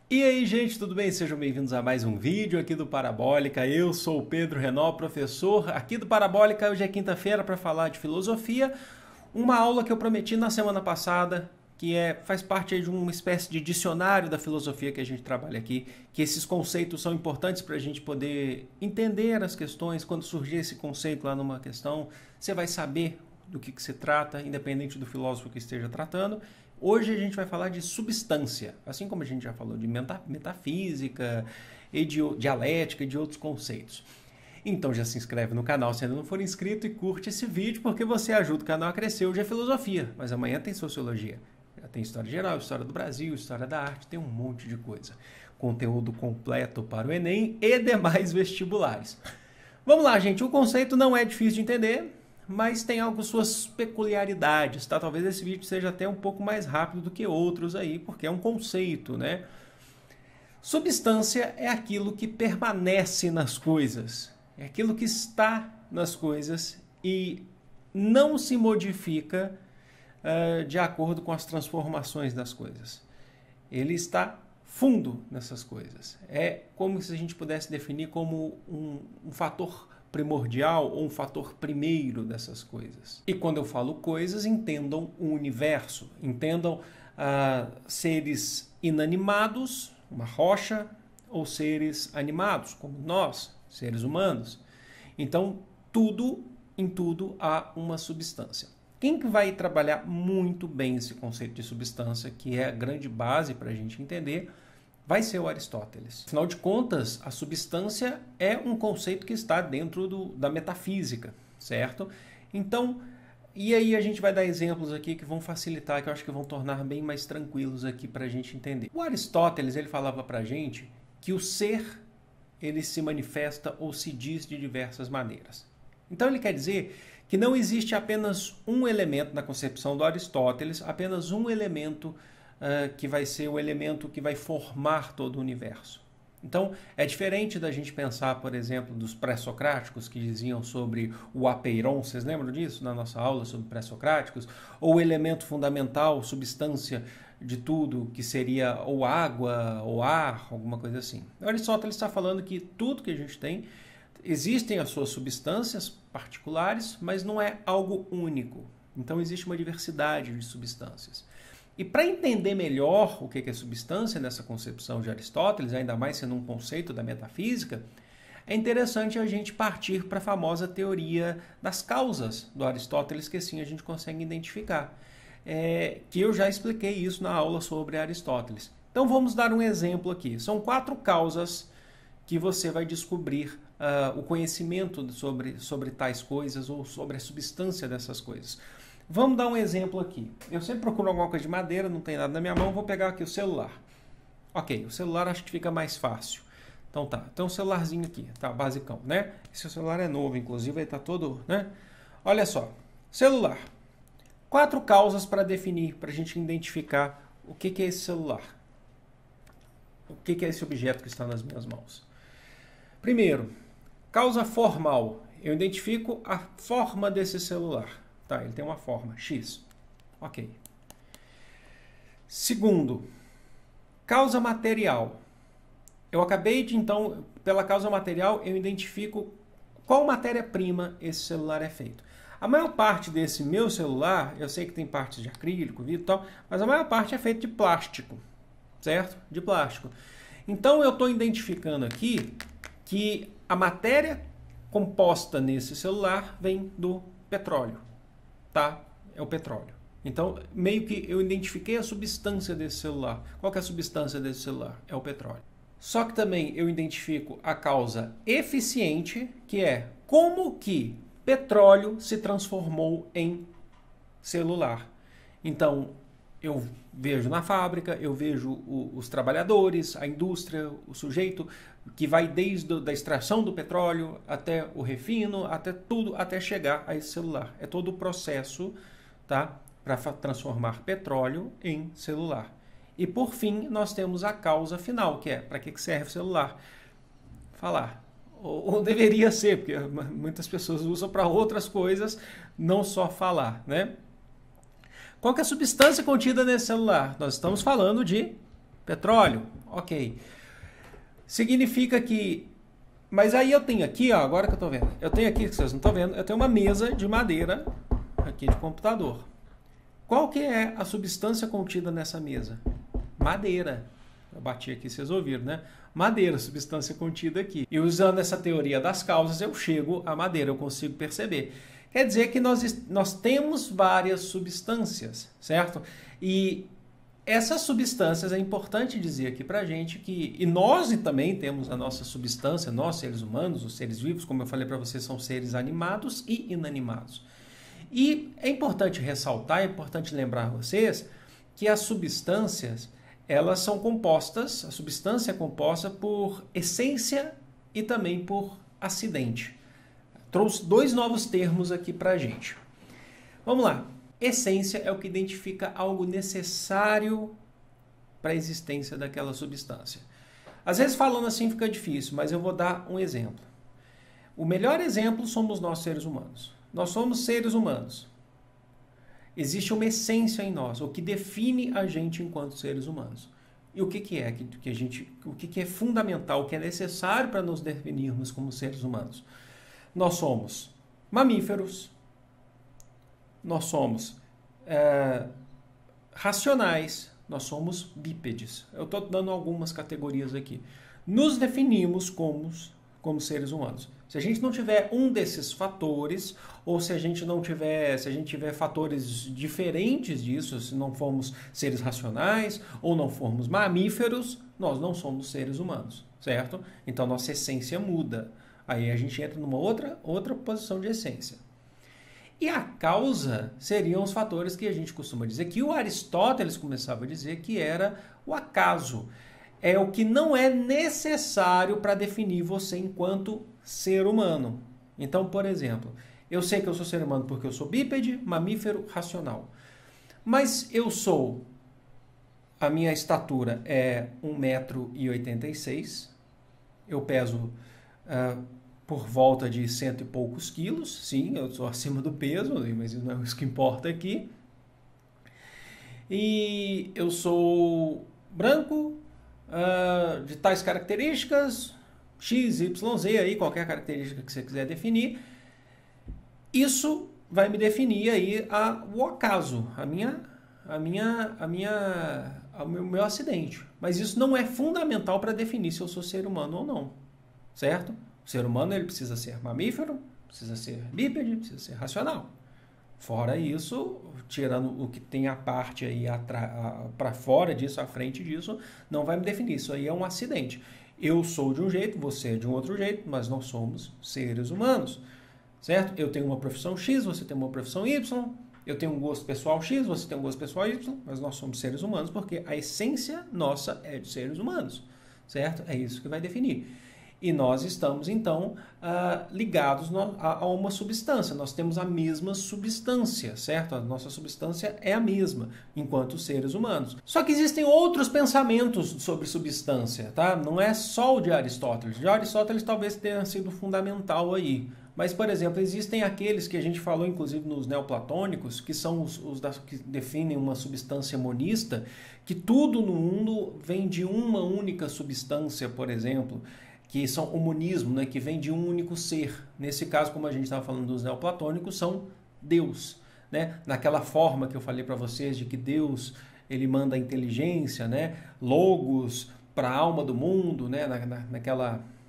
E aí, gente, tudo bem? Sejam bem-vindos a mais um vídeo aqui do Parabólica. Eu sou o Pedro Renó, professor aqui do Parabólica. Hoje é quinta-feira para falar de filosofia. Uma aula que eu prometi na semana passada, faz parte aí de uma espécie de dicionário da filosofia que a gente trabalha aqui, que esses conceitos são importantes para a gente poder entender as questões. Quando surgir esse conceito lá numa questão, você vai saber do que se trata, independente do filósofo que esteja tratando. Hoje a gente vai falar de substância, assim como a gente já falou de metafísica e de dialética e de outros conceitos. Então já se inscreve no canal se ainda não for inscrito e curte esse vídeo, porque você ajuda o canal a crescer. Hoje é filosofia, mas amanhã tem sociologia. Já tem história geral, história do Brasil, história da arte, tem um monte de coisa. Conteúdo completo para o Enem e demais vestibulares. Vamos lá, gente. O conceito não é difícil de entender, mas tem suas peculiaridades, tá? Talvez esse vídeo seja até um pouco mais rápido do que outros aí, porque é um conceito, né? Substância é aquilo que permanece nas coisas, é aquilo que está nas coisas e não se modifica de acordo com as transformações das coisas. Ele está fundo nessas coisas. É como se a gente pudesse definir como um fator primordial ou um fator primeiro dessas coisas. E quando eu falo coisas, entendam o universo, entendam seres inanimados, uma rocha, ou seres animados, como nós, seres humanos. Então, em tudo há uma substância. Quem que vai trabalhar muito bem esse conceito de substância, que é a grande base para a gente entender, vai ser o Aristóteles. Afinal de contas, a substância é um conceito que está dentro da metafísica, certo? Então, e aí a gente vai dar exemplos aqui que vão facilitar, que eu acho que vão tornar bem mais tranquilos aqui para a gente entender. O Aristóteles, ele falava para a gente que o ser, ele se manifesta ou se diz de diversas maneiras. Então ele quer dizer que não existe apenas um elemento na concepção do Aristóteles, apenas um elemento que vai ser o elemento que vai formar todo o universo. Então, é diferente da gente pensar, por exemplo, dos pré-socráticos que diziam sobre o apeiron, vocês lembram disso na nossa aula sobre pré-socráticos? Ou o elemento fundamental, substância de tudo, que seria ou água, ou ar, alguma coisa assim. O Aristóteles está falando que tudo que a gente tem, existem as suas substâncias particulares, mas não é algo único. Então, existe uma diversidade de substâncias. E para entender melhor o que é substância nessa concepção de Aristóteles, ainda mais sendo um conceito da metafísica, é interessante a gente partir para a famosa teoria das causas do Aristóteles, que assim a gente consegue identificar. Que eu já expliquei isso na aula sobre Aristóteles. Então vamos dar um exemplo aqui. São 4 causas que você vai descobrir o conhecimento sobre tais coisas ou sobre a substância dessas coisas. Vamos dar um exemplo aqui. Eu sempre procuro alguma coisa de madeira, não tem nada na minha mão, vou pegar aqui o celular. Ok, o celular acho que fica mais fácil. Então tá, tem um celularzinho aqui, tá, basicão, né? Esse celular é novo, inclusive, ele tá todo, né? Olha só, celular. 4 causas para definir, para a gente identificar o que é esse celular. O que é esse objeto que está nas minhas mãos. Primeiro, causa formal. Eu identifico a forma desse celular. Tá, ele tem uma forma, X. Ok. Segundo, causa material. Eu acabei de, então, pela causa material, eu identifico qual matéria-prima esse celular é feito. A maior parte desse meu celular, eu sei que tem partes de acrílico, vidro e tal, mas a maior parte é feita de plástico, certo? De plástico. Então, eu estou identificando aqui que a matéria composta nesse celular vem do petróleo. Tá? É o petróleo. Então, meio que eu identifiquei a substância desse celular. Qual que é a substância desse celular? É o petróleo. Só que também eu identifico a causa eficiente, que é como que petróleo se transformou em celular. Então, eu vejo na fábrica, eu vejo os trabalhadores, a indústria, o sujeito que vai desde a extração do petróleo até o refino, até tudo, até chegar a esse celular. É todo o processo, tá, para transformar petróleo em celular. E por fim, nós temos a causa final, que é para que serve o celular? Falar. Ou deveria ser, porque muitas pessoas usam para outras coisas, não só falar, né? Qual que é a substância contida nesse celular? Nós estamos falando de Petróleo, ok. Significa que... Mas aí eu tenho aqui, ó, agora que eu estou vendo, eu tenho aqui, que vocês não estão vendo, eu tenho uma mesa de madeira aqui de computador. Qual que é a substância contida nessa mesa? Madeira. Eu bati aqui, vocês ouviram, né? Madeira, substância contida aqui. E usando essa teoria das causas, eu chego à madeira, eu consigo perceber. Quer dizer que nós temos várias substâncias, certo? E essas substâncias, é importante dizer aqui pra gente que... E nós também temos a nossa substância, nós seres humanos, os seres vivos, como eu falei para vocês, são seres animados e inanimados. E é importante ressaltar, é importante lembrar vocês que as substâncias, elas são compostas, a substância é composta por essência e também por acidente. Trouxe dois novos termos aqui pra gente. Vamos lá. Essência é o que identifica algo necessário para a existência daquela substância. Às vezes falando assim fica difícil, mas eu vou dar um exemplo. O melhor exemplo somos nós seres humanos. Nós somos seres humanos. Existe uma essência em nós, o que define a gente enquanto seres humanos. E o que é o que é fundamental, o que é necessário para nos definirmos como seres humanos? Nós somos mamíferos. Nós somos racionais, nós somos bípedes. Eu estou dando algumas categorias aqui. Nos definimos como seres humanos. Se a gente não tiver um desses fatores, ou se a gente tiver fatores diferentes disso, se não formos seres racionais, ou não formos mamíferos, nós não somos seres humanos, certo? Então nossa essência muda. Aí a gente entra numa outra posição de essência. E a causa seriam os fatores que a gente costuma dizer, que o Aristóteles começava a dizer que era o acaso. É o que não é necessário para definir você enquanto ser humano. Então, por exemplo, eu sei que eu sou ser humano porque eu sou bípede, mamífero, racional. Mas a minha estatura é 1,86 m, eu peso... por volta de 100 e poucos quilos, sim, eu sou acima do peso, mas não é isso que importa aqui. E eu sou branco, de tais características, X, Y, Z, aí, qualquer característica que você quiser definir. Isso vai me definir aí o acaso, o meu acidente. Mas isso não é fundamental para definir se eu sou ser humano ou não, certo? O ser humano ele precisa ser mamífero, precisa ser bípede, precisa ser racional. Fora isso, tirando o que tem a parte aí para fora disso, à frente disso, não vai me definir. Isso aí é um acidente. Eu sou de um jeito, você é de um outro jeito, mas nós somos seres humanos, certo? Eu tenho uma profissão X, você tem uma profissão Y, eu tenho um gosto pessoal X, você tem um gosto pessoal Y, mas nós somos seres humanos porque a essência nossa é de seres humanos, certo? É isso que vai definir. E nós estamos, então, ligados a uma substância. Nós temos a mesma substância, certo? A nossa substância é a mesma, enquanto seres humanos. Só que existem outros pensamentos sobre substância, tá? Não é só o de Aristóteles. De Aristóteles talvez tenha sido fundamental aí. Mas, por exemplo, existem aqueles que a gente falou, inclusive, nos neoplatônicos, que são os que definem uma substância monista, que tudo no mundo vem de uma única substância, por exemplo, que são o monismo, né, que vem de um único ser. Nesse caso, como a gente estava falando dos neoplatônicos, são Deus, né? Naquela forma que eu falei para vocês de que Deus ele manda a inteligência, né, logos para a alma do mundo, né,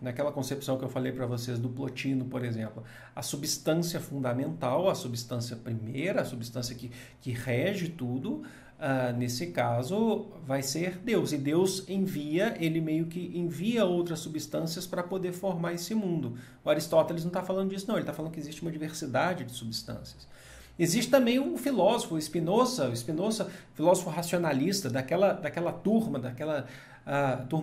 naquela concepção que eu falei para vocês do Plotino, por exemplo. A substância fundamental, a substância primeira, a substância que rege tudo, nesse caso, vai ser Deus. E Deus ele meio que envia outras substâncias para poder formar esse mundo. O Aristóteles não está falando disso, não. Ele está falando que existe uma diversidade de substâncias. Existe também um filósofo, Spinoza, filósofo racionalista, daquela turma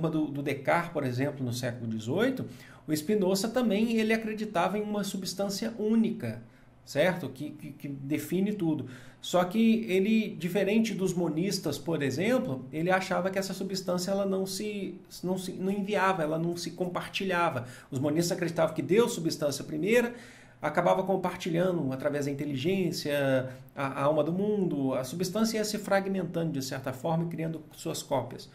do Descartes, por exemplo, no século XVIII. O Spinoza também ele acreditava em uma substância única, certo? Que define tudo. Só que ele, diferente dos monistas, por exemplo, ele achava que essa substância ela não enviava, ela não se compartilhava. Os monistas acreditavam que Deus, substância primeira, acabava compartilhando através da inteligência, a alma do mundo, a substância ia se fragmentando de certa forma e criando suas cópias.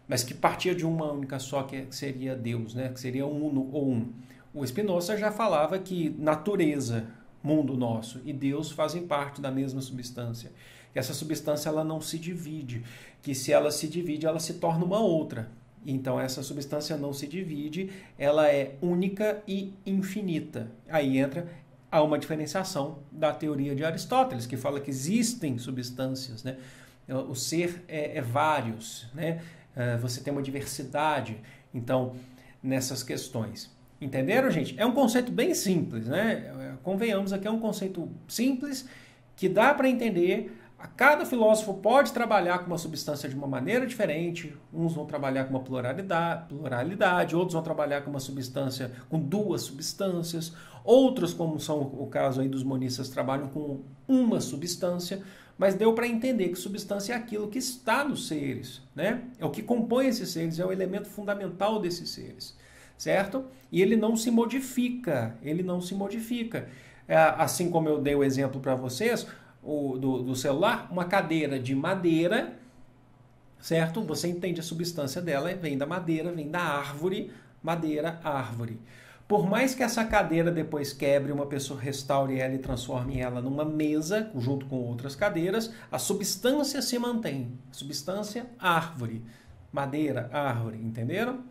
mas que partia de uma única só, que seria Deus, né? Que seria uno ou um. O Spinoza já falava que natureza, mundo nosso, e Deus fazem parte da mesma substância. Que essa substância ela não se divide, que se ela se divide, ela se torna uma outra. Então essa substância não se divide, ela é única e infinita. Aí entra a uma diferenciação da teoria de Aristóteles, que fala que existem substâncias, né? O ser é vários, né? Você tem uma diversidade, então, nessas questões. Entenderam, gente? É um conceito bem simples, né? Convenhamos aqui, é um conceito simples que dá para entender. Cada filósofo pode trabalhar com uma substância de uma maneira diferente. Uns vão trabalhar com uma pluralidade, outros vão trabalhar com uma substância, com duas substâncias. Outros, como são o caso aí dos monistas, trabalham com uma substância. Mas deu para entender que substância é aquilo que está nos seres, né? É o que compõe esses seres, é o elemento fundamental desses seres, certo? E ele não se modifica, assim como eu dei o exemplo para vocês, do celular, uma cadeira de madeira, certo? Você entende a substância dela, vem da madeira, vem da árvore, madeira, árvore. Por mais que essa cadeira depois quebre, uma pessoa restaure ela e transforme ela numa mesa, junto com outras cadeiras, a substância se mantém. Substância, árvore. Madeira, árvore, entenderam?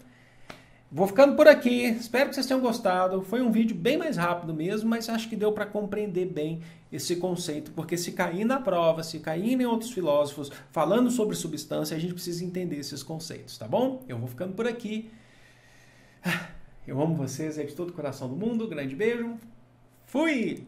Vou ficando por aqui, espero que vocês tenham gostado. Foi um vídeo bem mais rápido mesmo, mas acho que deu para compreender bem esse conceito, porque se cair na prova, se cair em outros filósofos falando sobre substância, a gente precisa entender esses conceitos, tá bom? Eu vou ficando por aqui. Eu amo vocês, é de todo o coração do mundo. Grande beijo. Fui!